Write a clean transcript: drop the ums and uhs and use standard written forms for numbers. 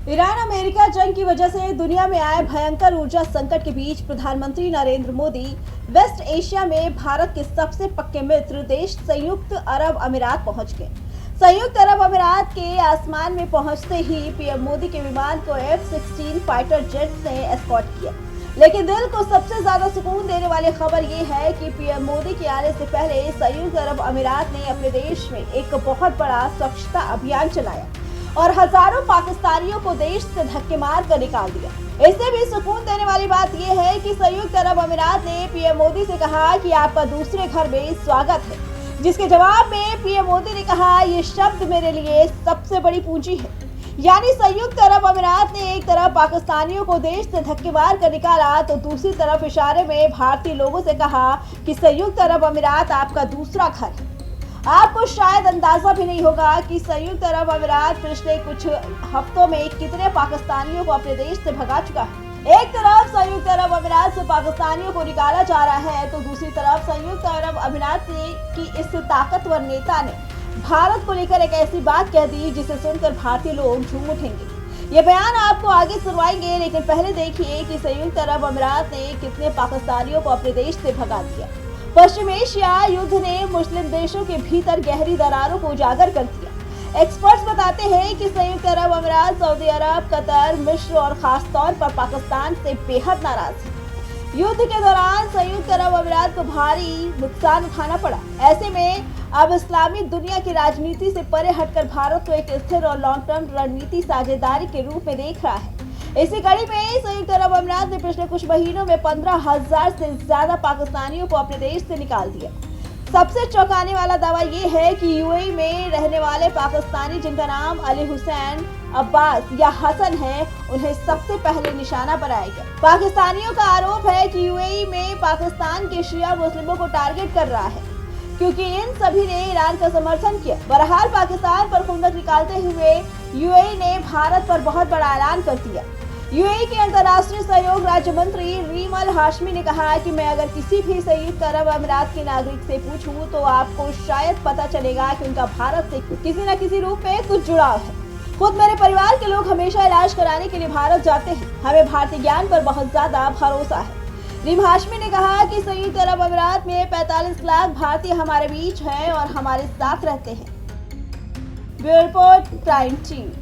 Iran America जंग की वजह से दुनिया में आए भयंकर ऊर्जा संकट के बीच प्रधानमंत्री नरेंद्र मोदी वेस्ट एशिया में भारत के सबसे पक्के मित्र देश संयुक्त अरब अमीरात पहुंच गए। संयुक्त अरब अमीरात के आसमान में पहुंचते ही पीएम मोदी के विमान को F-16 फाइटर जेट ने एस्कॉर्ट किया। लेकिन दिल को सबसे ज्यादा सुकून देने वाली खबर ये है कि पीएम मोदी के आने से पहले संयुक्त अरब अमीरात ने अपने देश में एक बहुत बड़ा स्वच्छता अभियान चलाया और हजारों पाकिस्तानियों को देश से धक्के मार कर निकाल दिया। इससे भी सुकून देने वाली बात यह है कि संयुक्त अरब अमीरात ने पीएम मोदी से कहा कि आपका दूसरे घर में स्वागत है, जिसके जवाब में पीएम मोदी ने कहा, ये शब्द मेरे लिए सबसे बड़ी पूंजी है। यानी संयुक्त अरब अमीरात ने एक तरफ पाकिस्तानियों को देश से धक्के मार कर निकाला तो दूसरी तरफ इशारे में भारतीय लोगों से कहा कि संयुक्त अरब अमीरात आपका दूसरा घर है। आपको शायद अंदाजा भी नहीं होगा कि संयुक्त अरब अमीरात पिछले कुछ हफ्तों में कितने पाकिस्तानियों को अपने देश से भगा चुका है। एक तरफ संयुक्त अरब अमीरात से पाकिस्तानियों को निकाला जा रहा है तो दूसरी तरफ संयुक्त अरब अमीरात की इस ताकतवर नेता ने भारत को लेकर एक ऐसी बात कह दी जिसे सुनकर भारतीय लोग झूम उठेंगे। ये बयान आपको आगे सुनवाएंगे, लेकिन पहले देखिए कि संयुक्त अरब अमीरात ने कितने पाकिस्तानियों को अपने देश से भगा दिया। पश्चिम एशिया युद्ध ने मुस्लिम देशों के भीतर गहरी दरारों को उजागर कर दिया। एक्सपर्ट्स बताते हैं कि संयुक्त अरब अमीरात, सऊदी अरब, कतर, मिस्र और खास तौर पर पाकिस्तान से बेहद नाराज है। युद्ध के दौरान संयुक्त अरब अमीरात को भारी नुकसान उठाना पड़ा। ऐसे में अब इस्लामी दुनिया की राजनीति से परे हटकर भारत को एक स्थिर और लॉन्ग टर्म रणनीति साझेदारी के रूप में देख रहा है। इसी कड़ी में संयुक्त अरब अमीरात ने पिछले कुछ महीनों में 15,000 से ज्यादा पाकिस्तानियों को अपने देश से निकाल दिया। सबसे चौंकाने वाला दावा ये है कि यूएई में रहने वाले पाकिस्तानी जिनका नाम अली हुसैन, अब्बास या हसन है, उन्हें सबसे पहले निशाना बनाया गया। पाकिस्तानियों का आरोप है कि यूएई में पाकिस्तान के शिया मुस्लिमों को टारगेट कर रहा है, क्योंकि इन सभी ने ईरान का समर्थन किया। बहरहाल पाकिस्तान पर खुंदक निकालते हुए यूएई ने भारत पर बहुत बड़ा ऐलान कर दिया। यूएई के अंतर्राष्ट्रीय सहयोग राज्य मंत्री रीम अल हाशमी ने कहा कि मैं अगर किसी भी संयुक्त अरब अमीरात के नागरिक से पूछूं तो आपको शायद पता चलेगा कि उनका भारत से किसी न किसी रूप में कुछ जुड़ाव है। खुद मेरे परिवार के लोग हमेशा इलाज कराने के लिए भारत जाते हैं। हमें भारतीय ज्ञान पर बहुत ज्यादा भरोसा है। रीम हाशमी ने कहा कि संयुक्त अरब अमीरात में 45 लाख भारतीय हमारे बीच हैं और हमारे साथ रहते हैं। Bureau report, prime TV.